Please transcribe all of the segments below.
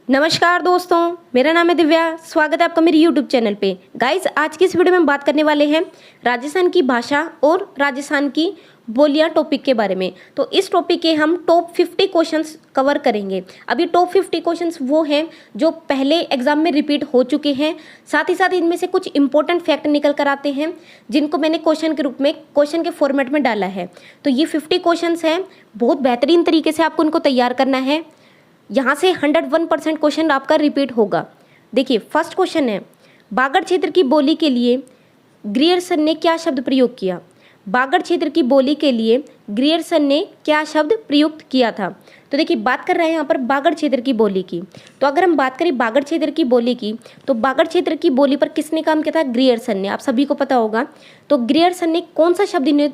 नमस्कार दोस्तों, मेरा नाम है दिव्या। स्वागत है आपका मेरे YouTube चैनल पे। गाइस, आज की इस वीडियो में हम बात करने वाले हैं राजस्थान की भाषा और राजस्थान की बोलियां टॉपिक के बारे में। तो इस टॉपिक के हम टॉप 50 क्वेश्चंस कवर करेंगे। अभी टॉप 50 क्वेश्चंस वो हैं जो पहले एग्जाम में रिपीट हो चुके हैं, साथ ही साथ इनमें से कुछ इंपॉर्टेंट फैक्ट निकल कर आते हैं जिनको मैंने क्वेश्चन के रूप में, क्वेश्चन के फॉर्मेट में डाला है। तो ये 50 क्वेश्चंस हैं, बहुत बेहतरीन तरीके से आपको इनको तैयार करना है। यहाँ से 101% क्वेश्चन आपका रिपीट होगा। देखिए, फर्स्ट क्वेश्चन है, बागड़ क्षेत्र की बोली के लिए ग्रियर्सन ने क्या शब्द प्रयोग किया? बागड़ क्षेत्र की बोली के लिए ग्रियर्सन ने क्या शब्द प्रयुक्त किया था? तो देखिए, बात कर रहे हैं यहाँ पर बागड़ क्षेत्र की बोली की। तो अगर हम बात करें बागड़ क्षेत्र की बोली की, तो बागड़ क्षेत्र की बोली पर किसने काम किया था? ग्रियर्सन ने। आप सभी को पता होगा। तो ग्रियर्सन ने कौन सा शब्द इन्हें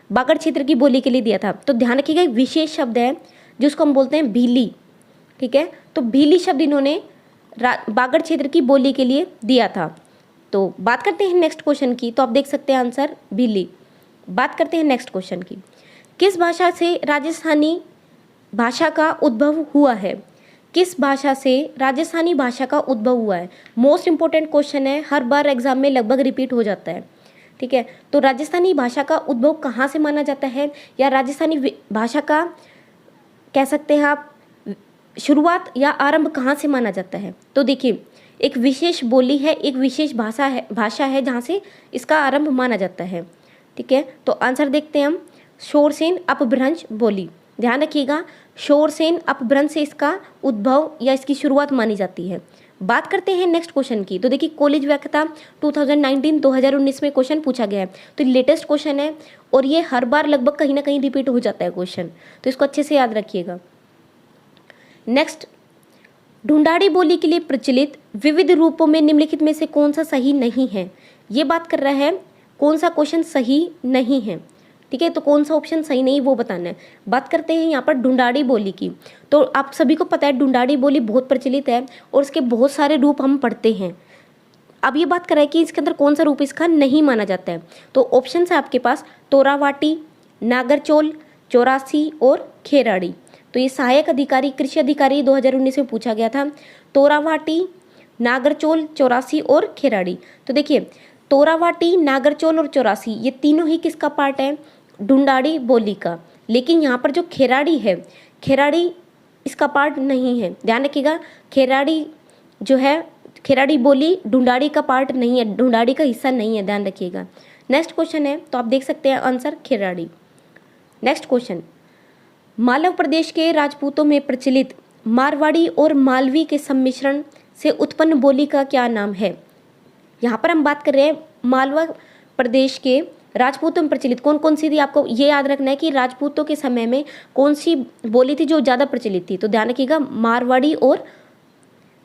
बागड़ क्षेत्र की बोली के लिए दिया था? तो ध्यान रखिएगा, एक विशेष शब्द है जिसको हम बोलते हैं भीली। ठीक है, तो भीली शब्द इन्होंने बागड़ क्षेत्र की बोली के लिए दिया था। तो बात करते हैं नेक्स्ट क्वेश्चन की। तो आप देख सकते हैं आंसर भीली। बात करते हैं नेक्स्ट क्वेश्चन की, किस भाषा से राजस्थानी भाषा का उद्भव हुआ है? किस भाषा से राजस्थानी भाषा का उद्भव हुआ है? मोस्ट इंपॉर्टेंट क्वेश्चन है, हर बार एग्जाम में लगभग रिपीट हो जाता है। ठीक है, तो राजस्थानी भाषा का उद्भव कहाँ से माना जाता है, या राजस्थानी भाषा का कह सकते हैं आप शुरुआत या आरंभ कहाँ से माना जाता है? तो देखिए, एक विशेष बोली है, एक विशेष भाषा है जहाँ से इसका आरंभ माना जाता है। ठीक है, तो आंसर देखते हैं हम, शोरसेन अपभ्रंश बोली। ध्यान रखिएगा, शोरसेन अपभ्रंश से इसका उद्भव या इसकी शुरुआत मानी जाती है। बात करते हैं नेक्स्ट क्वेश्चन की। तो देखिए, कॉलेज व्याख्या 2019 में क्वेश्चन पूछा गया है। तो लेटेस्ट क्वेश्चन है और ये हर बार लगभग कहीं ना कहीं रिपीट हो जाता है क्वेश्चन, तो इसको अच्छे से याद रखिएगा। नेक्स्ट, ढूंढाड़ी बोली के लिए प्रचलित विविध रूपों में निम्नलिखित में से कौन सा सही नहीं है? ये बात कर रहा है कौन सा क्वेश्चन सही नहीं है। ठीक है, तो कौन सा ऑप्शन सही नहीं वो बताना है। बात करते हैं यहाँ पर ढूंढाड़ी बोली की। तो आप सभी को पता है ढूंढाड़ी बोली बहुत प्रचलित है और इसके बहुत सारे रूप हम पढ़ते हैं। अब ये बात कर रहा है कि इसके अंदर कौन सा रूप इसका नहीं माना जाता है। तो ऑप्शन है आपके पास तोरावाटी, नागरचोल, चौरासी और खेराड़ी। तो ये सहायक अधिकारी, कृषि अधिकारी 2019 में पूछा गया था। तोरावाटी, नागरचोल, चौरासी और खेराड़ी। तो देखिए, तोरावाटी, नागरचोल और चौरासी ये तीनों ही किसका पार्ट है? ढूंढाड़ी बोली का। लेकिन यहाँ पर जो खेराड़ी है, खेराड़ी इसका पार्ट नहीं है। ध्यान रखिएगा, खेराड़ी जो है, खेराड़ी बोली ढूंढाड़ी का पार्ट नहीं है, ढूंढाड़ी का हिस्सा नहीं है। ध्यान रखिएगा। नेक्स्ट क्वेश्चन है, तो आप देख सकते हैं answer Kheradi. Next question, Malav Pradesh के राजपूतों में प्रचलित मारवाड़ी और मालवी के सम्मिश्रण से उत्पन्न बोली का क्या नाम है? यहाँ पर हम बात कर रहे हैं मालवा प्रदेश के राजपूतों में प्रचलित कौन कौन सी थी। आपको ये याद रखना है कि राजपूतों के समय में कौन सी बोली थी जो ज़्यादा प्रचलित थी। तो ध्यान रखिएगा, मारवाड़ी और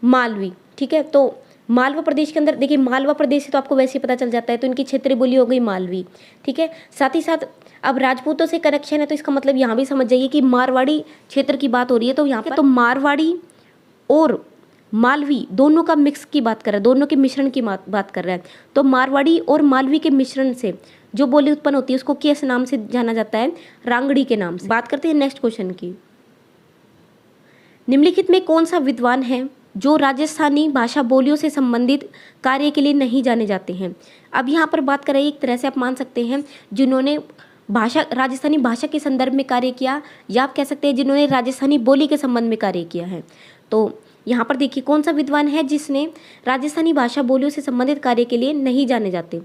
मालवी। ठीक है, तो मालवा प्रदेश के अंदर देखिए, मालवा प्रदेश से तो आपको वैसे ही पता चल जाता है, तो इनकी क्षेत्रीय बोली हो गई मालवी। ठीक है, साथ ही साथ अब राजपूतों से कनेक्शन है, तो इसका मतलब यहाँ भी समझ जाइए कि मारवाड़ी क्षेत्र की बात हो रही है। तो यहाँ पर तो मारवाड़ी और मालवी दोनों का मिक्स की बात कर रहा है, दोनों के मिश्रण की बात कर रहा है। तो मारवाड़ी और मालवी के मिश्रण से जो बोली उत्पन्न होती है उसको किस नाम से जाना जाता है? रांगड़ी के नाम से। बात करते हैं नेक्स्ट क्वेश्चन की, निम्नलिखित में कौन सा विद्वान है जो राजस्थानी भाषा बोलियों से संबंधित कार्य के लिए नहीं जाने जाते हैं? अब यहाँ पर बात करें, एक तरह से आप मान सकते हैं जिन्होंने राजस्थानी भाषा के संदर्भ में कार्य किया, या आप कह सकते हैं जिन्होंने राजस्थानी बोली के संबंध में कार्य किया है। तो यहाँ पर देखिए, कौन सा विद्वान है जिसने राजस्थानी भाषा बोलियों से संबंधित कार्य के लिए नहीं जाने जाते?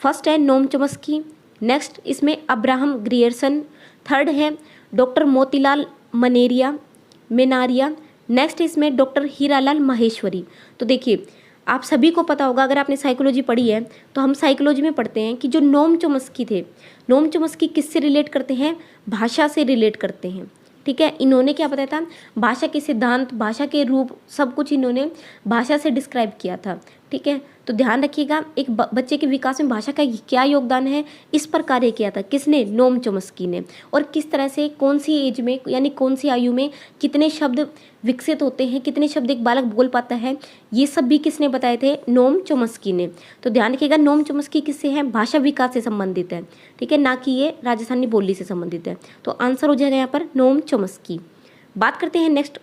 फर्स्ट है नोम चॉम्स्की, नेक्स्ट इसमें अब्राहम ग्रियर्सन, थर्ड है डॉक्टर मोतीलाल मेनारिया, नेक्स्ट इसमें डॉक्टर हीरालाल माहेश्वरी। तो देखिए, आप सभी को पता होगा, अगर आपने साइकोलॉजी पढ़ी है तो हम साइकोलॉजी में पढ़ते हैं कि जो नोम चॉम्स्की थे, नोम चॉम्स्की किससे रिलेट करते हैं? भाषा से रिलेट करते हैं। ठीक है, इन्होंने क्या बताया था? भाषा के सिद्धांत, भाषा के रूप, सब कुछ इन्होंने भाषा से डिस्क्राइब किया था। ठीक है, तो ध्यान रखिएगा, एक बच्चे के विकास में भाषा का क्या योगदान है, इस पर कार्य किया था किसने? नोम चॉम्स्की ने। और किस तरह से, कौन सी एज में, यानी कौन सी आयु में कितने शब्द विकसित होते हैं, कितने शब्द एक बालक बोल पाता है, ये सब भी किसने बताए थे? नोम चॉम्स्की ने। तो ध्यान रखिएगा, नोम चॉम्स्की किससे है? भाषा विकास से संबंधित है। ठीक है, ना कि ये राजस्थानी बोली से संबंधित है। तो आंसर हो जाएगा यहाँ पर नोम चॉम्स्की। बात करते हैं नेक्स्ट,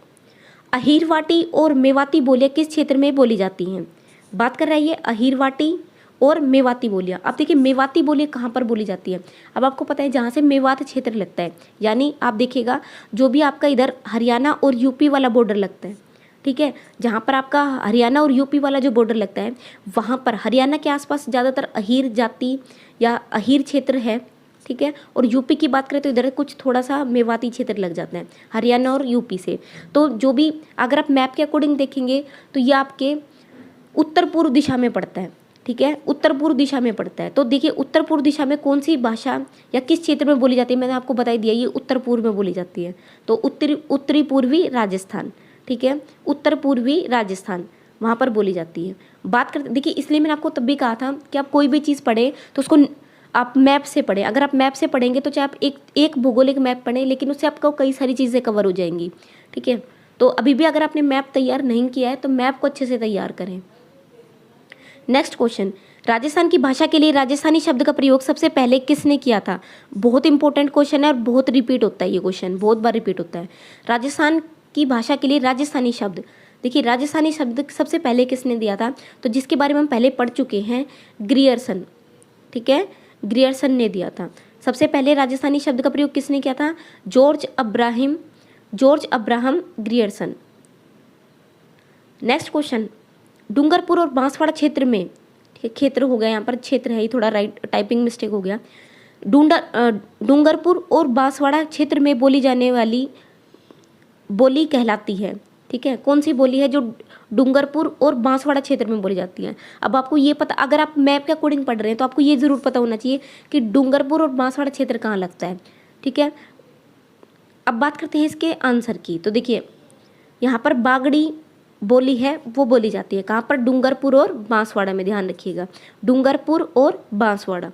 अहीरवाटी और मेवाती बोलियां किस क्षेत्र में बोली जाती हैं? बात कर रहा है ये अहीरवाटी और मेवाती बोलियां। अब देखिए मेवाती बोलियां कहाँ पर बोली जाती है। अब आपको पता है जहाँ से मेवात क्षेत्र लगता है, यानी आप देखिएगा जो भी आपका इधर हरियाणा और यूपी वाला बॉर्डर लगता है, ठीक है, जहाँ पर आपका हरियाणा और यूपी वाला जो बॉर्डर लगता है वहाँ पर हरियाणा के आसपास ज़्यादातर अहीर जाति या अहीर क्षेत्र है, ठीक है, और यूपी की बात करें तो इधर कुछ थोड़ा सा मेवाती क्षेत्र लग जाता है हरियाणा और यूपी से। तो जो भी अगर आप मैप के अकॉर्डिंग देखेंगे तो ये आपके उत्तर पूर्व दिशा में पड़ता है, ठीक है, उत्तर पूर्व दिशा में पड़ता है। तो देखिए उत्तर पूर्व दिशा में कौन सी भाषा या किस क्षेत्र में बोली जाती है, मैंने आपको बता ही दिया, ये उत्तर पूर्व में बोली जाती है। तो उत्तरी पूर्वी राजस्थान, ठीक है, उत्तर पूर्वी राजस्थान वहाँ पर बोली जाती है। बात करते देखिए, इसलिए मैंने आपको तब भी कहा था कि आप कोई भी चीज़ पढ़ें तो उसको आप मैप से पढ़ें। अगर आप मैप से पढ़ेंगे तो चाहे आप एक भौगोलिक मैप पढ़ें, लेकिन उससे आपको कई सारी चीज़ें कवर हो जाएंगी, ठीक है। तो अभी भी अगर आपने मैप तैयार नहीं किया है तो मैप को अच्छे से तैयार करें। नेक्स्ट क्वेश्चन, राजस्थान की भाषा के लिए राजस्थानी शब्द का प्रयोग सबसे पहले किसने किया था? बहुत इंपॉर्टेंट क्वेश्चन है और बहुत रिपीट होता है ये क्वेश्चन, बहुत बार रिपीट होता है। राजस्थान की भाषा के लिए राजस्थानी शब्द, देखिए राजस्थानी शब्द सबसे पहले किसने दिया था? तो जिसके बारे में हम पहले पढ़ चुके हैं, ग्रियर्सन, ठीक है, ग्रियर्सन ने दिया था। सबसे पहले राजस्थानी शब्द का प्रयोग किसने किया था? George Abraham Grierson. Next question, Dungarpur और बांसवाड़ा क्षेत्र में, क्षेत्र हो गया यहाँ पर, क्षेत्र है ही, थोड़ा राइट टाइपिंग मिस्टेक हो गया। डूंगरपुर और बांसवाड़ा क्षेत्र में बोली जाने वाली बोली कहलाती है, ठीक है, कौन सी बोली है जो डूंगरपुर और बांसवाड़ा क्षेत्र में बोली जाती है? अब आपको ये पता, अगर आप मैप के अकॉर्डिंग पढ़ रहे हैं तो आपको ये जरूर पता होना चाहिए कि डूंगरपुर और बांसवाड़ा क्षेत्र कहाँ लगता है, ठीक है। अब बात करते हैं इसके आंसर की। तो देखिए यहाँ पर बागड़ी बोली है वो बोली जाती है कहाँ पर? डूंगरपुर और बांसवाड़ा में, ध्यान रखिएगा, डूंगरपुर और बांसवाड़ा।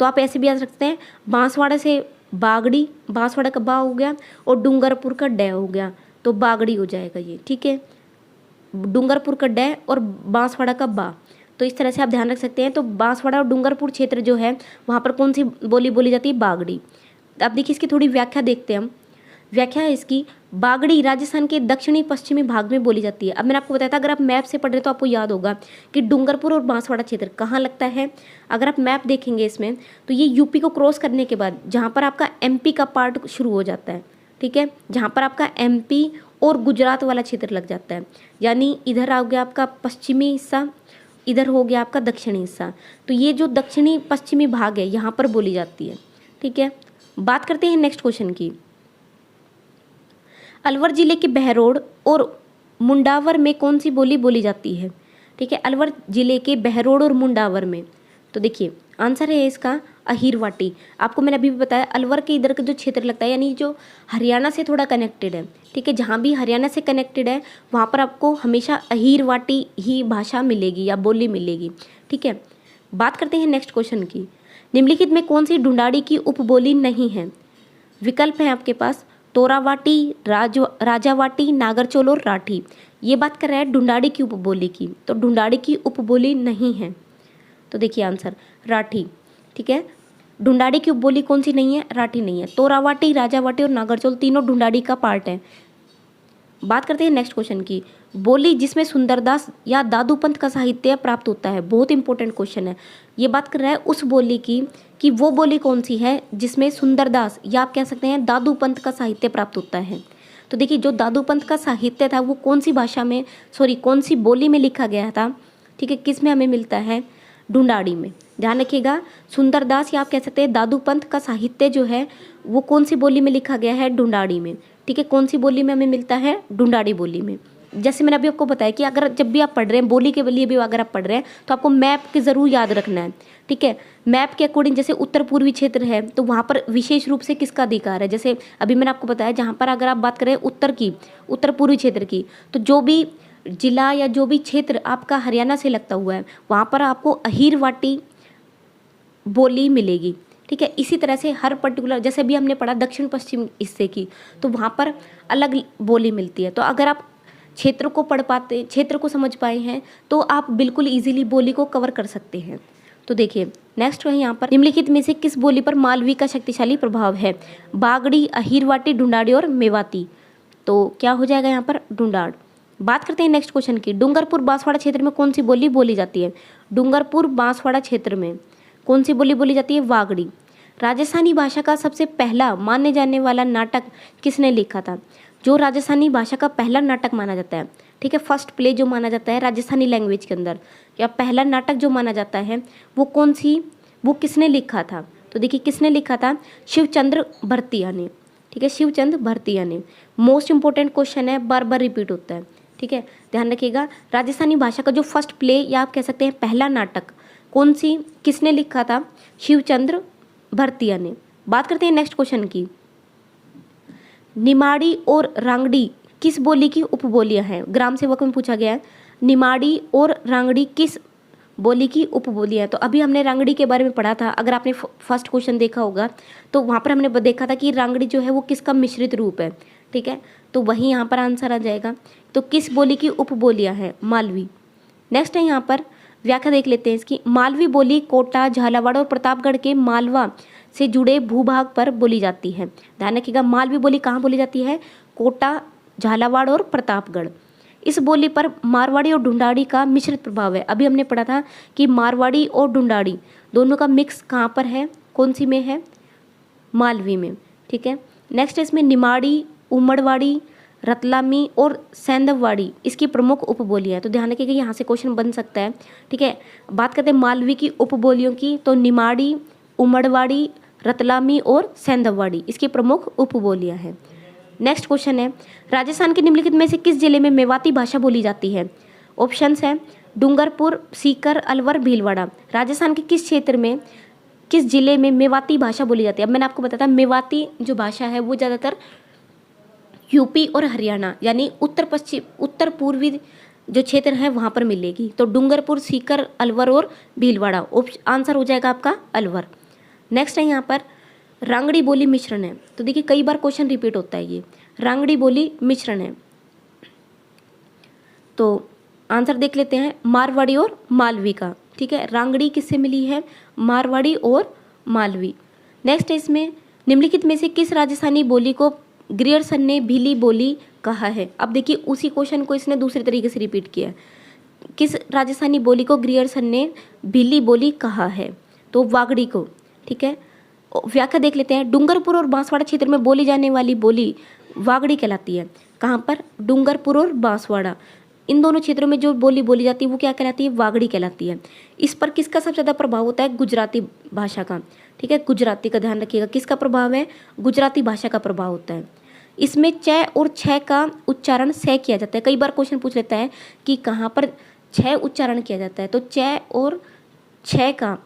तो आप ऐसे भी याद रखते हैं, बांसवाड़ा से बागड़ी, बांसवाड़ा का बा हो गया और डूंगरपुर का डे हो गया, तो बागड़ी हो जाएगा ये, ठीक है, डूंगरपुर का डे और बांसवाड़ा का बा। तो इस तरह से आप ध्यान रख सकते हैं। तो बांसवाड़ा और डूंगरपुर क्षेत्र जो है वहाँ पर कौन सी बोली बोली जाती है? बागड़ी। अब देखिए इसकी थोड़ी व्याख्या देखते हैं हम। व्याख्या है इसकी, बागड़ी राजस्थान के दक्षिणी पश्चिमी भाग में बोली जाती है। अब मैंने आपको बताया था, अगर आप मैप से पढ़ रहे तो आपको याद होगा कि डूंगरपुर और बांसवाड़ा क्षेत्र कहाँ लगता है। अगर आप मैप देखेंगे इसमें तो ये यूपी को क्रॉस करने के बाद जहाँ पर आपका एमपी का पार्ट शुरू हो जाता है, ठीक है, जहाँ पर आपका एमपी और गुजरात वाला क्षेत्र लग जाता है, यानी इधर आ गया आपका पश्चिमी हिस्सा, इधर हो गया आपका दक्षिणी हिस्सा। तो ये जो दक्षिणी पश्चिमी भाग है यहाँ पर बोली जाती है, ठीक है। बात करते हैं नेक्स्ट क्वेश्चन की। अलवर जिले के बहरोड और मुंडावर में कौन सी बोली बोली जाती है? ठीक है, अलवर जिले के बहरोड और मुंडावर में। तो देखिए आंसर है इसका अहीरवाटी। आपको मैंने अभी भी बताया, अलवर के इधर का जो क्षेत्र लगता है, यानी जो हरियाणा से थोड़ा कनेक्टेड है, ठीक है, जहाँ भी हरियाणा से कनेक्टेड है वहाँ पर आपको हमेशा अहीरवाटी ही भाषा मिलेगी या बोली मिलेगी, ठीक है। बात करते हैं नेक्स्ट क्वेश्चन की। निम्नलिखित में कौन सी ढूंढाड़ी की उपबोली नहीं है? विकल्प है आपके पास, तोरावाटी, राजावाटी, नागरचोल और राठी। ये बात कर रहा है ढूंढाड़ी की उपबोली की, तो ढूंढाड़ी की उपबोली नहीं है। तो देखिए आंसर राठी, ठीक है। ढूंढाड़ी की उपबोली कौन सी नहीं है? राठी नहीं है। तोरावाटी, राजावाटी और नागरचोल तीनों ढूंढाड़ी का पार्ट है। बात करते हैं नेक्स्ट क्वेश्चन की। बोली जिसमें सुंदरदास या दादूपंत का साहित्य प्राप्त होता है, बहुत इंपॉर्टेंट क्वेश्चन है। ये बात कर रहा है उस बोली की कि वो बोली कौन सी है जिसमें सुंदरदास या आप कह सकते हैं दादूपंत का साहित्य प्राप्त होता है। तो देखिए जो दादूपंत का साहित्य था वो कौन सी भाषा में, कौन सी बोली में लिखा गया था, ठीक है, किस में हमें मिलता है? ढूंढाड़ी में। ध्यान रखिएगा, सुंदरदास या आप कह सकते हैं दादूपंत का साहित्य जो है वो कौन सी बोली में लिखा गया है? ढूंढाड़ी में, ठीक है। कौन सी बोली में हमें मिलता है? ढूंढाड़ी बोली में। जैसे मैंने अभी आपको बताया कि अगर जब भी आप पढ़ रहे हैं बोली के लिए भी अगर आप पढ़ रहे हैं तो आपको मैप के ज़रूर याद रखना है, ठीक है। मैप के अकॉर्डिंग जैसे उत्तर पूर्वी क्षेत्र है तो वहाँ पर विशेष रूप से किसका अधिकार है? जैसे अभी मैंने आपको बताया जहाँ पर अगर आप बात करें उत्तर पूर्वी क्षेत्र की, तो जो भी जिला या जो भी क्षेत्र आपका हरियाणा से लगता हुआ है वहाँ पर आपको अहीरवाटी बोली मिलेगी, ठीक है। इसी तरह से हर पर्टिकुलर, जैसे भी हमने पढ़ा दक्षिण पश्चिम हिस्से की, तो वहाँ पर अलग बोली मिलती है। तो अगर आप क्षेत्र को पढ़ पाते, क्षेत्र को समझ पाए हैं तो आप बिल्कुल इजीली बोली को कवर कर सकते हैं। तो देखिए नेक्स्ट है यहाँ पर, निम्नलिखित में से किस बोली पर मालवी का शक्तिशाली प्रभाव है? बागड़ी, अहीरवाटी, ढूंढाड़ी और मेवाती। तो क्या हो जाएगा यहाँ पर ढूंढाड़। बात करते हैं नेक्स्ट क्वेश्चन की। डूंगरपुर बांसवाड़ा क्षेत्र में कौन सी बोली बोली जाती है? डूंगरपुर बांसवाड़ा क्षेत्र में कौन सी बोली बोली जाती है? वागड़ी। राजस्थानी भाषा का सबसे पहला माने जाने वाला नाटक किसने लिखा था? जो राजस्थानी भाषा का पहला नाटक माना जाता है, ठीक है, फर्स्ट प्ले जो माना जाता है राजस्थानी लैंग्वेज के अंदर, या पहला नाटक जो माना जाता है वो किसने लिखा था? तो देखिए किसने लिखा था? शिवचंद्र भरतिया ने, ठीक है, शिवचंद्र भरतिया ने। मोस्ट इंपॉर्टेंट क्वेश्चन है, बार बार रिपीट होता है, ठीक है, ध्यान रखिएगा। राजस्थानी भाषा का जो फर्स्ट प्ले या आप कह सकते हैं पहला नाटक किसने लिखा था? शिवचंद्र भरतिया ने। बात करते हैं नेक्स्ट क्वेश्चन की। निमाड़ी और रांगड़ी किस बोली की उपबोलियां हैं? ग्राम सेवक में पूछा गया है, निमाड़ी और रांगड़ी किस बोली की उपबोलियां हैं? तो अभी हमने रांगड़ी के बारे में पढ़ा था, अगर आपने फर्स्ट क्वेश्चन देखा होगा तो वहाँ पर हमने देखा था कि रांगड़ी जो है वो किसका मिश्रित रूप है, ठीक है, तो वही यहाँ पर आंसर आ जाएगा। तो किस बोली की उपबोलियां हैं? मालवी। नेक्स्ट है यहाँ पर व्याख्या देख लेते हैं इसकी। मालवी बोली कोटा, झालावाड़ और प्रतापगढ़ के मालवा से जुड़े भूभाग पर बोली जाती है। ध्यान रखिएगा, मालवी बोली कहाँ बोली जाती है? कोटा, झालावाड़ और प्रतापगढ़। इस बोली पर मारवाड़ी और ढूंढाड़ी का मिश्रित प्रभाव है। अभी हमने पढ़ा था कि मारवाड़ी और ढूंढाड़ी दोनों का मिक्स कहाँ पर है? कौन सी में है? मालवी में, ठीक है। नेक्स्ट इसमें निमाड़ी, उमड़वाड़ी, रतलामी और सैंधववाड़ी इसकी प्रमुख उपबोलियां है। तो ध्यान रखिएगा, यहाँ से क्वेश्चन बन सकता है, ठीक है। बात करते हैं मालवी की उपबोलियों की, तो निमाड़ी, उमड़वाड़ी, रतलामी और सैंधववाड़ी इसकी प्रमुख उपबोलियां हैं। नेक्स्ट क्वेश्चन है, राजस्थान के निम्नलिखित में से किस जिले में मेवाती भाषा बोली जाती है? ऑप्शंस है डूंगरपुर, सीकर, अलवर, भीलवाड़ा। राजस्थान के किस क्षेत्र में, किस जिले में मेवाती भाषा बोली जाती है? अब मैंने आपको बताया था मेवाती जो भाषा है वो ज़्यादातर यूपी और हरियाणा यानी उत्तर पूर्वी जो क्षेत्र है वहाँ पर मिलेगी। तो डूंगरपुर, सीकर, अलवर और भीलवाड़ा आंसर हो जाएगा आपका अलवर। नेक्स्ट है यहाँ पर रांगड़ी बोली मिश्रण है। तो देखिए कई बार क्वेश्चन रिपीट होता है, ये रांगड़ी बोली मिश्रण है। तो आंसर देख लेते हैं मारवाड़ी और मालवी का, ठीक है। रांगड़ी किससे मिली है? मारवाड़ी और मालवी। नेक्स्ट है इसमें निम्नलिखित में से किस राजस्थानी बोली को ग्रियर्सन ने भीली बोली कहा है? अब देखिए उसी क्वेश्चन को इसने दूसरे तरीके से रिपीट किया। किस राजस्थानी बोली को ग्रियर्सन ने भीली बोली कहा है? तो वागड़ी को, ठीक है। व्याख्या देख लेते हैं। डूंगरपुर और बांसवाड़ा क्षेत्र में बोली जाने वाली बोली वागड़ी कहलाती है। कहाँ पर? डूंगरपुर और बांसवाड़ा, इन दोनों क्षेत्रों में जो बोली बोली जाती है वो क्या कहलाती है? वागड़ी कहलाती है। इस पर किसका सबसे ज़्यादा प्रभाव होता है? गुजराती भाषा का, ठीक है। गुजराती का ध्यान रखिएगा, किसका प्रभाव है? गुजराती भाषा का प्रभाव होता है। इसमें च और छ का उच्चारण से किया जाता है। कई बार क्वेश्चन पूछ लेता है कि कहाँ पर छ उच्चारण किया जाता है, तो च और छ का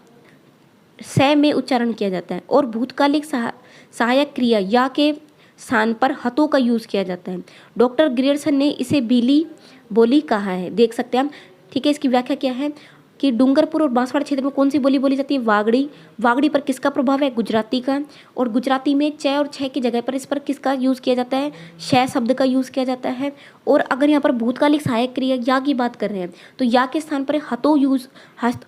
से में उच्चारण किया जाता है। और भूतकालिक सहायक क्रिया या के स्थान पर हतों का यूज़ किया जाता है। डॉक्टर ग्रियर्सन ने इसे भीली बोली कहा है, देख सकते हैं हम, ठीक है। इसकी व्याख्या क्या है कि डूंगरपुर और बांसवाड़ा क्षेत्र में कौन सी बोली बोली जाती है? वागड़ी। वागड़ी पर किसका प्रभाव है? गुजराती का। और गुजराती में च और छ की जगह पर इस पर किसका यूज़ किया जाता है? श शब्द का यूज़ किया जाता है। और अगर यहाँ पर भूतकालिक सहायक क्रिया या की बात कर रहे हैं तो या के स्थान पर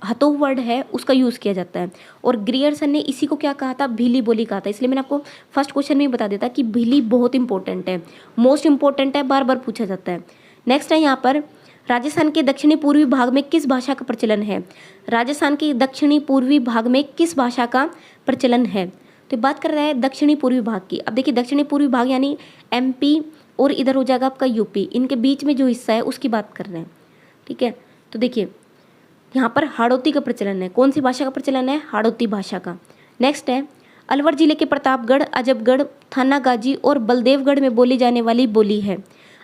हतो वर्ड है उसका यूज़ किया जाता है। और ग्रियर्सन ने इसी को क्या कहा था? भीली बोली कहा था। इसलिए मैंने आपको फर्स्ट क्वेश्चन में ही बता देता कि भीली बहुत इंपॉर्टेंट है, मोस्ट इंपॉर्टेंट है, बार बार पूछा जाता है। नेक्स्ट है यहाँ पर राजस्थान के दक्षिणी पूर्वी भाग में किस भाषा का प्रचलन है? राजस्थान के दक्षिणी पूर्वी भाग में किस भाषा का प्रचलन है? तो बात कर रहा है दक्षिणी पूर्वी भाग की। अब देखिए दक्षिणी पूर्वी भाग यानी एमपी और इधर हो जाएगा आपका यूपी, इनके बीच में जो हिस्सा है उसकी बात कर रहे हैं, ठीक है। तो देखिए यहाँ पर हाड़ौती का प्रचलन है। कौन सी भाषा का प्रचलन है? हाड़ौती भाषा का। नेक्स्ट है अलवर जिले के प्रतापगढ़, अजबगढ़, थानागाजी और बलदेवगढ़ में बोली जाने वाली बोली है।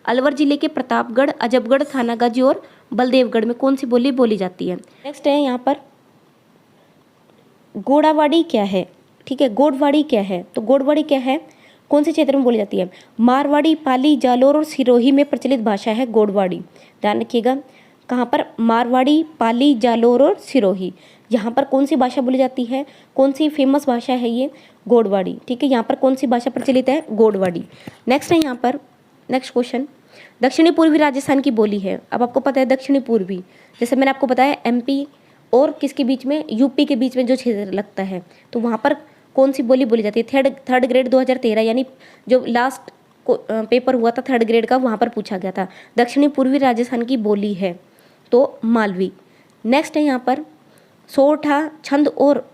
अलवर जिले के प्रतापगढ़, अजबगढ़, थानागाजी और बलदेवगढ़ में कौन सी बोली बोली जाती है? नेक्स्ट है यहाँ पर गोड़ावाड़ी क्या है, ठीक है। गोड़वाड़ी क्या है? तो गोड़वाड़ी क्या है? कौन से क्षेत्र में बोली जाती है? मारवाड़ी, पाली, जालोर और सिरोही में प्रचलित भाषा है गोड़वाड़ी। ध्यान रखिएगा, कहाँ पर? मारवाड़ी, पाली, जालोर और सिरोही। यहाँ पर कौन सी भाषा बोली जाती है? कौन सी फेमस भाषा है ये? गोड़वाड़ी, ठीक है। यहाँ पर कौन सी भाषा प्रचलित है? गोड़वाड़ी। नेक्स्ट है यहाँ पर नेक्स्ट क्वेश्चन, दक्षिणी पूर्वी राजस्थान की बोली है। अब आपको पता है दक्षिणी पूर्वी, जैसे मैंने आपको बताया एमपी और किसके बीच में? यूपी के बीच में जो क्षेत्र लगता है, तो वहाँ पर कौन सी बोली बोली जाती है? थर्ड ग्रेड 2013 यानी जो लास्ट पेपर हुआ था 3rd ग्रेड का, वहाँ पर पूछा गया था। दक्षिणी पूर्वी राजस्थान की बोली है तो मालवी। नेक्स्ट है यहाँ पर सोरठा, छंद और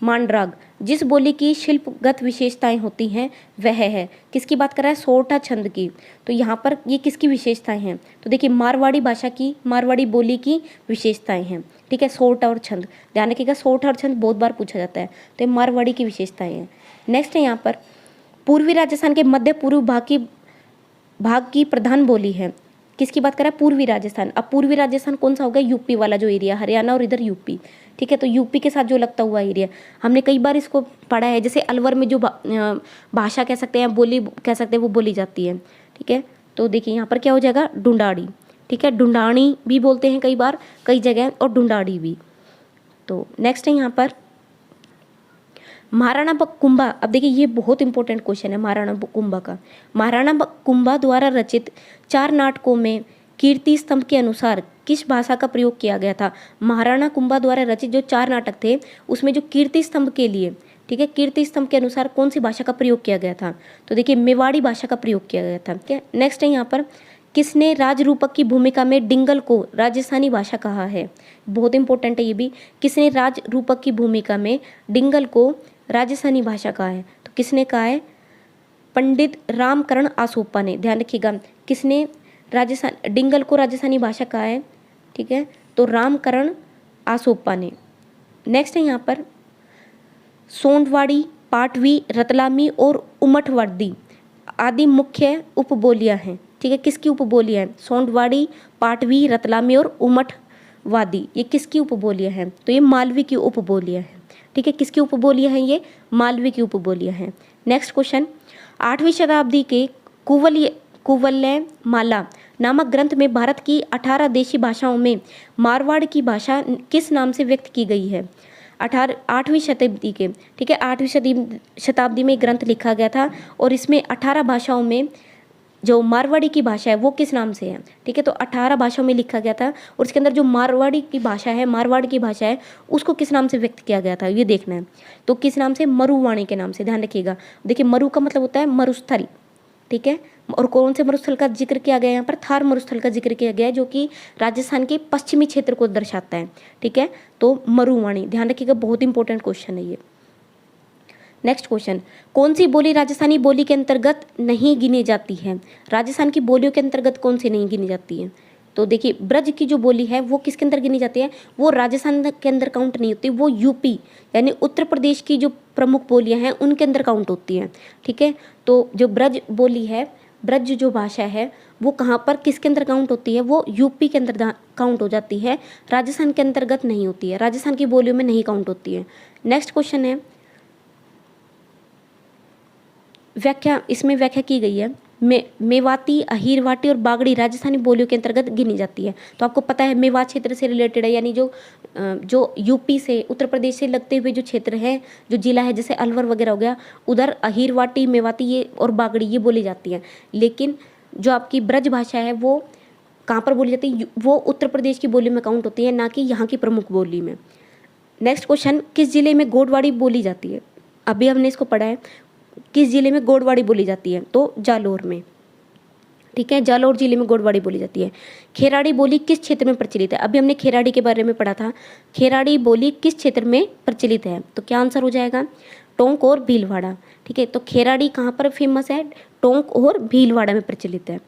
मांडराग जिस बोली की शिल्पगत विशेषताएं होती हैं वह है, किसकी बात कर रहा है, सोरठा छंद की। तो यहाँ पर ये किसकी विशेषताएं हैं, तो देखिए मारवाड़ी भाषा की, मारवाड़ी बोली की विशेषताएं हैं, ठीक है। सोरठा और छंद, ध्यान रखिएगा, सोरठा और छंद बहुत बार पूछा जाता है, तो ये मारवाड़ी की विशेषताएं हैं। नेक्स्ट है यहाँ पर पूर्वी राजस्थान के मध्य पूर्व भाग की प्रधान बोली है, किसकी बात कर रहा है, पूर्वी राजस्थान। अब पूर्वी राजस्थान कौन सा होगा, यूपी वाला जो एरिया, हरियाणा और इधर यूपी, ठीक है। तो यूपी के साथ जो लगता हुआ एरिया, हमने कई बार इसको पढ़ा है। जैसे अलवर में जो भाषा कह सकते हैं, बोली कह सकते हैं, वो बोली जाती है, ठीक है। तो देखिए यहाँ पर क्या हो जाएगा, ढूंढाड़ी, ठीक है। ढूंढाणी भी बोलते हैं कई बार कई जगह, और ढूंढाड़ी भी। तो नेक्स्ट है यहाँ पर महाराणा कुंभा। अब देखिए ये बहुत इंपॉर्टेंट क्वेश्चन है महाराणा कुंभा का। महाराणा कुंभा द्वारा रचित 4 नाटकों में कीर्ति स्तंभ के अनुसार किस भाषा का प्रयोग किया गया था। महाराणा कुंभा द्वारा रचित जो 4 नाटक थे उसमें जो कीर्ति स्तंभ के लिए, ठीक है, कीर्ति स्तंभ के अनुसार कौन सी भाषा का प्रयोग किया गया था, तो देखिए मेवाड़ी भाषा का प्रयोग किया गया था, ठीक है। नेक्स्ट है यहाँ पर किसने राजरूपक की भूमिका में डिंगल को राजस्थानी भाषा कहा है, बहुत इंपॉर्टेंट है ये भी। किसने राजरूपक की भूमिका में डिंगल को राजस्थानी भाषा कहा है, तो किसने कहा है, पंडित रामकरण आसोपा ने। ध्यान रखिएगा, किसने राजस्थान डिंगल को राजस्थानी भाषा कहा है, ठीक है, तो रामकरण आसोपा ने। नेक्स्ट है यहाँ पर सोंडवाड़ी, पाटवी, रतलामी और उमठवर्दी आदि मुख्य उपबोलियां हैं, ठीक है। किसकी उपबोलियां हैं, सोंडवाड़ी, पाटवी, रतलामी और उमठवादी, ये किसकी उपबोलियां हैं, तो ये मालवी की उपबोलियां हैं, ठीक है। किसकी उपबोलियां हैं, ये मालवी की उपबोलियां हैं। नेक्स्ट क्वेश्चन 8वीं शताब्दी के कुवलय माला नामक ग्रंथ में भारत की 18 देशी भाषाओं में मारवाड़ की भाषा किस नाम से व्यक्त की गई है। 8वीं शताब्दी के, ठीक है, 8वीं शताब्दी में ग्रंथ लिखा गया था और इसमें 18 भाषाओं में जो मारवाड़ी की भाषा है वो किस नाम से है, ठीक है। तो 18 भाषाओं में लिखा गया था और उसके अंदर जो मारवाड़ी की भाषा है, मारवाड़ की भाषा है, उसको किस नाम से व्यक्त किया गया था ये देखना है। तो किस नाम से, मरुवाणी के नाम से। ध्यान रखिएगा, देखिए मरु का मतलब होता है मरुस्थल, ठीक है। और कौन से मरुस्थल का जिक्र किया गया है यहाँ पर, थार मरुस्थल का जिक्र किया गया है जो कि राजस्थान के पश्चिमी क्षेत्र को दर्शाता है, ठीक है। तो मरुवाणी, ध्यान रखिएगा, बहुत इंपॉर्टेंट क्वेश्चन है ये। नेक्स्ट क्वेश्चन कौन सी बोली राजस्थानी बोली के अंतर्गत नहीं गिनी जाती है। राजस्थान की बोलियों के अंतर्गत कौन सी नहीं गिनी जाती है, तो देखिए ब्रज की जो बोली है वो किसके अंदर गिनी जाती है, वो राजस्थान के अंदर काउंट नहीं होती, वो यूपी यानी उत्तर प्रदेश की जो प्रमुख बोलियां हैं उनके अंदर काउंट होती हैं, ठीक है। तो जो ब्रज बोली है, ब्रज जो भाषा है वो कहाँ पर किसके अंदर काउंट होती है, वो यूपी के अंदर काउंट हो जाती है, राजस्थान के अंतर्गत नहीं होती है, राजस्थान की बोलियों में नहीं काउंट होती है। नेक्स्ट क्वेश्चन है व्याख्या, इसमें व्याख्या की गई है मेवाती, अहीरवाटी और बागड़ी राजस्थानी बोलियों के अंतर्गत गिनी जाती है। तो आपको पता है मेवात क्षेत्र से रिलेटेड है, यानी जो यूपी से, उत्तर प्रदेश से लगते हुए जो क्षेत्र है, जो जिला है, जैसे अलवर वगैरह हो गया, उधर अहीरवाटी, मेवाती ये और बागड़ी ये बोली जाती है। लेकिन जो आपकी ब्रज भाषा है वो कहाँ पर बोली जाती है, वो उत्तर प्रदेश की बोली में काउंट होती है, ना कि यहाँ की प्रमुख बोली में। नेक्स्ट क्वेश्चन किस जिले में गोडवाड़ी बोली जाती है, अभी हमने इसको पढ़ा है, किस जिले में गोडवाड़ी बोली जाती है, तो जालोर में, ठीक है, जालोर जिले में गोडवाड़ी बोली जाती है। खेराड़ी बोली किस क्षेत्र में प्रचलित है, अभी हमने खेराड़ी के बारे में पढ़ा था, खेराड़ी बोली किस क्षेत्र में प्रचलित है, तो क्या आंसर हो जाएगा, टोंक और भीलवाड़ा, ठीक है। तो खेराड़ी कहाँ पर फेमस है, टोंक और भीलवाड़ा में प्रचलित है।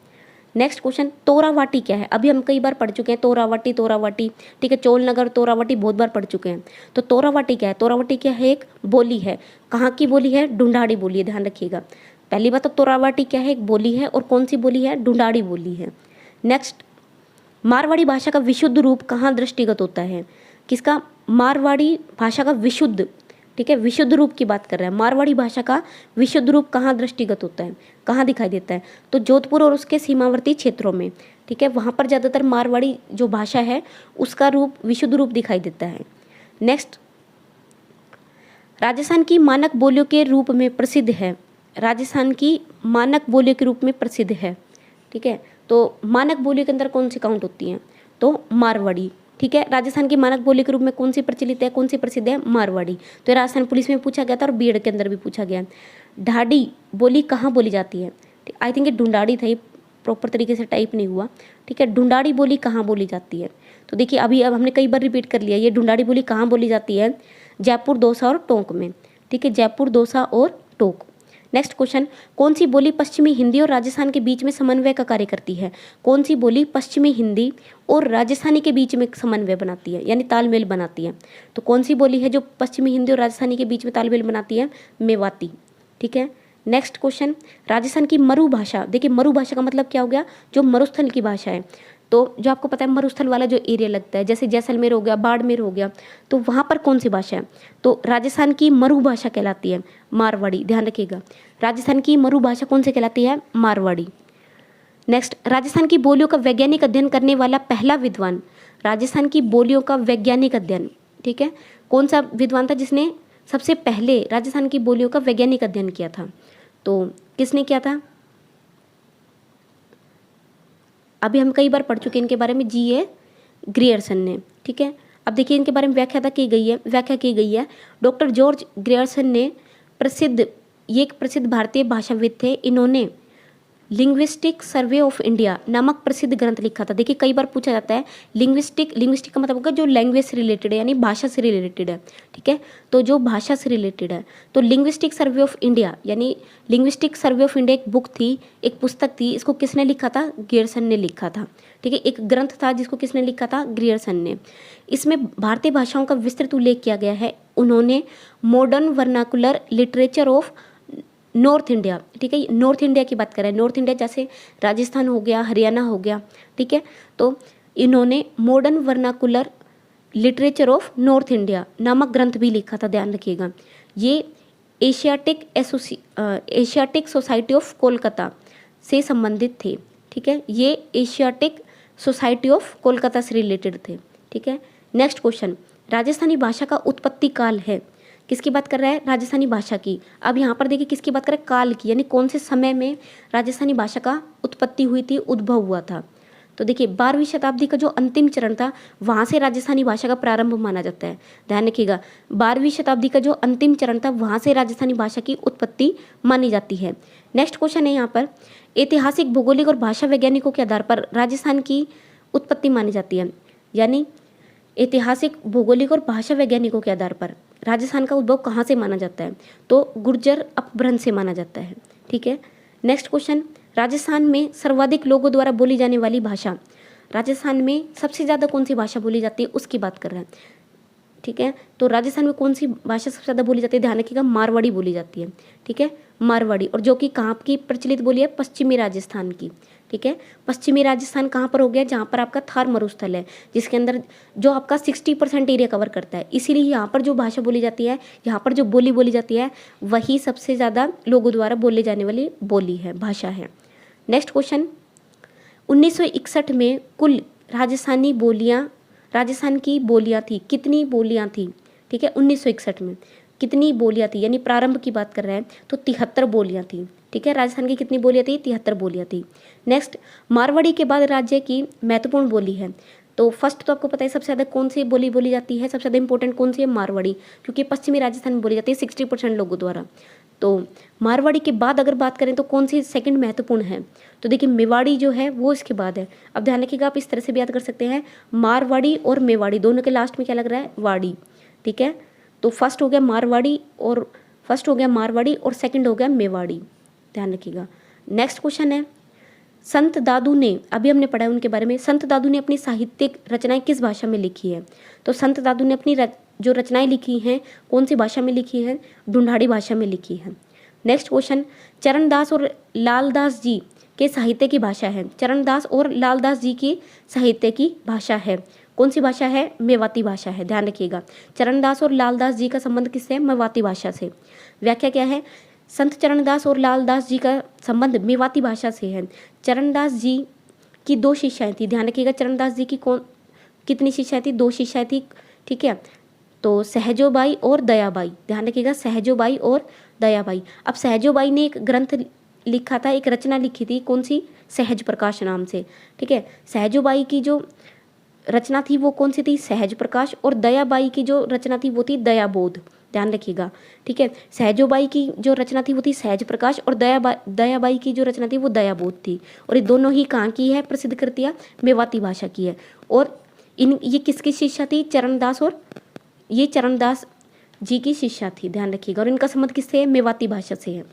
नेक्स्ट क्वेश्चन तोरावाटी क्या है, अभी हम कई बार पढ़ चुके हैं तोरावाटी, ठीक है, चोलनगर तोरावाटी बहुत बार पढ़ चुके हैं। तो तोरावाटी क्या है, तोरावाटी क्या है, एक बोली है, कहाँ की बोली है, ढूंढाड़ी बोली है, ध्यान रखिएगा। पहली बात तो तोरावाटी क्या है, एक बोली है, और कौन सी बोली है, ढूंढाड़ी बोली है। नेक्स्ट मारवाड़ी भाषा का विशुद्ध रूप कहाँ दृष्टिगत होता है, किसका, मारवाड़ी भाषा का विशुद्ध, ठीक है, विशुद्ध रूप की बात कर रहे हैं, मारवाड़ी भाषा का विशुद्ध रूप कहाँ दृष्टिगत होता है, कहाँ दिखाई देता है, तो जोधपुर और उसके सीमावर्ती क्षेत्रों में, ठीक है, वहाँ पर ज़्यादातर मारवाड़ी जो भाषा है उसका रूप, विशुद्ध रूप दिखाई देता है। नेक्स्ट राजस्थान की मानक बोलियों के रूप में प्रसिद्ध है, राजस्थान की मानक बोलियों के रूप में प्रसिद्ध है, ठीक है। तो मानक बोलियों के अंदर कौन सी काउंट होती हैं, तो मारवाड़ी, ठीक है। राजस्थान की मानक बोली के रूप में कौन सी प्रचलित है, कौन सी प्रसिद्ध है, मारवाड़ी। तो ये राजस्थान पुलिस में पूछा गया था और बीएड के अंदर भी पूछा गया। ढाडी बोली कहाँ बोली जाती है, आई थिंक ये ढूंढाड़ी था, ये प्रॉपर तरीके से टाइप नहीं हुआ, ठीक है। ढूंढाड़ी बोली कहाँ बोली जाती है? तो देखिए अभी अब हमने कई बार रिपीट कर लिया, ये ढूंढाड़ी बोली कहाँ बोली जाती है? जयपुर, दौसा और टोंक में, ठीक है, जयपुर, दौसा और टोंक। नेक्स्ट क्वेश्चन, कौन सी बोली पश्चिमी हिंदी और राजस्थान के बीच में समन्वय का कार्य करती है? कौन सी बोली पश्चिमी हिंदी और राजस्थानी के बीच में समन्वय बनाती है, यानी तालमेल बनाती है? तो कौन सी बोली है जो पश्चिमी हिंदी और राजस्थानी के बीच में तालमेल बनाती है? मेवाती, ठीक है। नेक्स्ट क्वेश्चन, राजस्थान की मरु भाषा, देखिए मरु भाषा का मतलब क्या हो गया? जो मरुस्थल की भाषा है। तो जो आपको पता है मरुस्थल वाला जो एरिया लगता है, जैसे जैसलमेर हो गया, बाड़मेर हो गया, तो वहाँ पर कौन सी भाषा है? तो राजस्थान की मरु भाषा कहलाती है मारवाड़ी, ध्यान रखिएगा। राजस्थान की मरु भाषा कौन सी कहलाती है? मारवाड़ी। नेक्स्ट, राजस्थान की बोलियों का वैज्ञानिक अध्ययन करने वाला पहला विद्वान, राजस्थान की बोलियों का वैज्ञानिक अध्ययन, ठीक है, कौन सा विद्वान था जिसने सबसे पहले राजस्थान की बोलियों का वैज्ञानिक अध्ययन किया था? तो किसने किया था? अभी हम कई बार पढ़ चुके हैं इनके बारे में, G.A. ग्रियर्सन ने, ठीक है। अब देखिए इनके बारे में व्याख्या की गई है। डॉक्टर जॉर्ज ग्रियर्सन ने ये एक प्रसिद्ध भारतीय भाषाविद थे। इन्होंने लिंग्विस्टिक सर्वे ऑफ इंडिया नामक प्रसिद्ध ग्रंथ लिखा था। देखिए कई बार पूछा जाता है लिंग्विस्टिक का मतलब होगा जो लैंग्वेज से रिलेटेड है, यानी भाषा से रिलेटेड है, ठीक है। तो जो भाषा से रिलेटेड है, तो लिंग्विस्टिक सर्वे ऑफ इंडिया, यानी लिंग्विस्टिक सर्वे ऑफ इंडिया एक बुक थी, एक पुस्तक थी। इसको किसने लिखा था? ग्रियर्सन ने लिखा था, ठीक है। एक ग्रंथ था जिसको किसने लिखा था? ग्रियर्सन ने। इसमें भारतीय भाषाओं का विस्तृत उल्लेख किया गया है। उन्होंने modern vernacular literature of north India, ठीक है, नॉर्थ इंडिया की बात करें, नॉर्थ इंडिया जैसे राजस्थान हो गया, हरियाणा हो गया, ठीक है। तो इन्होंने modern vernacular literature of north India नामक ग्रंथ भी लिखा था, ध्यान रखिएगा। ये एशियाटिक सोसाइटी ऑफ कोलकाता से संबंधित थे, ठीक है। ये एशियाटिक सोसाइटी ऑफ कोलकाता से रिलेटेड थे, ठीक है। नेक्स्ट क्वेश्चन, राजस्थानी भाषा का उत्पत्ति काल है, किसकी बात कर रहा है? राजस्थानी भाषा की। अब यहाँ पर देखिए किसकी बात कर रहा है? काल की, यानी कौन से समय में राजस्थानी भाषा का उत्पत्ति हुई थी, उद्भव हुआ था। तो देखिए 12वीं शताब्दी का जो अंतिम चरण था, वहाँ से राजस्थानी भाषा का प्रारंभ माना जाता है, ध्यान रखिएगा। 12वीं शताब्दी का जो अंतिम चरण था, वहाँ से राजस्थानी भाषा की उत्पत्ति मानी जाती है। नेक्स्ट क्वेश्चन है यहाँ पर, ऐतिहासिक, भौगोलिक और भाषा वैज्ञानिकों के आधार पर राजस्थान की उत्पत्ति मानी जाती है, यानी ऐतिहासिक, भौगोलिक और भाषा वैज्ञानिकों के आधार पर राजस्थान का उद्भव कहाँ से माना जाता है? तो गुर्जर अपभ्रंश से माना जाता है, ठीक है। नेक्स्ट क्वेश्चन, राजस्थान में सर्वाधिक लोगों द्वारा बोली जाने वाली भाषा, राजस्थान में सबसे ज़्यादा कौन सी भाषा बोली जाती है उसकी बात कर रहे हैं, ठीक है। तो राजस्थान में कौन सी भाषा सबसे ज़्यादा बोली जाती है? ध्यान रखिएगा, मारवाड़ी बोली जाती है, ठीक है, मारवाड़ी। और जो कि कहाँ की प्रचलित बोली है? पश्चिमी राजस्थान की, ठीक है। पश्चिमी राजस्थान कहाँ पर हो गया? जहाँ पर आपका थार मरुस्थल है, जिसके अंदर जो आपका 60% एरिया कवर करता है। इसीलिए यहाँ पर जो भाषा बोली जाती है, यहाँ पर जो बोली बोली जाती है, वही सबसे ज़्यादा लोगों द्वारा बोले जाने वाली बोली है, भाषा है। नेक्स्ट क्वेश्चन, 1961 में कुल राजस्थान की बोलियाँ थी, कितनी बोलियाँ थी? ठीक है, 1961 में कितनी बोलियाँ थी, यानी प्रारंभ की बात कर रहे हैं तो 73 बोलियाँ थी, ठीक है। राजस्थान की कितनी बोलियाँ थी? 73 बोलियाँ थी। नेक्स्ट, मारवाड़ी के बाद राज्य की महत्वपूर्ण बोली है, तो फर्स्ट तो आपको पता है सबसे ज़्यादा कौन सी बोली बोली जाती है, सबसे ज़्यादा इंपॉर्टेंट कौन सी है? मारवाड़ी, क्योंकि पश्चिमी राजस्थान में बोली जाती है 60% लोगों द्वारा। तो मारवाड़ी के बाद अगर बात करें तो कौन सी सेकंड महत्वपूर्ण है? तो देखिए मेवाड़ी जो है वो इसके बाद है। अब ध्यान रखिएगा, आप इस तरह से भी याद कर सकते हैं, मारवाड़ी और मेवाड़ी दोनों के लास्ट में क्या लग रहा है? वाड़ी, ठीक है। तो फर्स्ट हो गया मारवाड़ी और सेकंड हो गया मेवाड़ी, ध्यान रखिएगा। नेक्स्ट क्वेश्चन है, संत दादू ने, अभी हमने पढ़ा है उनके बारे में, संत दादू ने अपनी साहित्यिक रचनाएं किस भाषा में लिखी है? तो संत दादू ने अपनी जो रचनाएं लिखी हैं कौन सी भाषा में लिखी हैं? ढूंढाड़ी भाषा में लिखी है। नेक्स्ट क्वेश्चन, चरणदास और लालदास जी के साहित्य की भाषा है, चरणदास और लालदास जी की साहित्य की भाषा है, कौन सी भाषा है? मेवाती भाषा है, ध्यान रखिएगा। चरणदास और लालदास जी का संबंध किससे है? मेवाती भाषा से। व्याख्या क्या है? संत चरणदास और लालदास जी का संबंध मेवाती भाषा से है। चरणदास जी की 2 शिष्याएं थी, ध्यान रखिएगा। चरणदास जी की कितनी शिष्याएं थी? 2 शिष्याएं थी, ठीक है। तो सहजोबाई और दयाबाई, ध्यान रखिएगा, सहजोबाई और दयाबाई। अब सहजोबाई ने एक ग्रंथ लिखा था, एक रचना लिखी थी, कौन सी? सहज प्रकाश नाम से, ठीक है। सहजोबाई की जो रचना थी वो कौन सी थी? सहज प्रकाश। और दयाबाई की जो रचना थी वो थी दयाबोध, ध्यान रखिएगा, ठीक है। सहजोबाई की जो रचना थी वो थी सहज प्रकाश, और दयाबाई की जो रचना थी वो दयाबोध थी। और ये दोनों ही कहाँ की है प्रसिद्ध कृतियाँ, मेवाती भाषा की है। और ये किसकी शिष्या थी, चरणदास, और ये चरणदास जी की शिष्या थी, ध्यान रखिएगा। और इनका संबंध किससे है, मेवाती भाषा से है।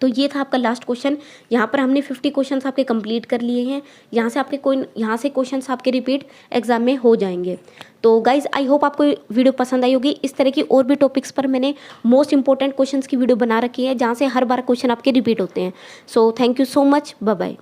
तो ये था आपका लास्ट क्वेश्चन। यहाँ पर हमने 50 क्वेश्चंस आपके कंप्लीट कर लिए हैं। यहाँ से क्वेश्चंस आपके रिपीट एग्जाम में हो जाएंगे। तो गाइज आई होप आपको वीडियो पसंद आई होगी। इस तरह की और भी टॉपिक्स पर मैंने मोस्ट इंपॉर्टेंट क्वेश्चंस की वीडियो बना रखी है, जहाँ से हर बार क्वेश्चन आपके रिपीट होते हैं। So thank you so much, bye bye.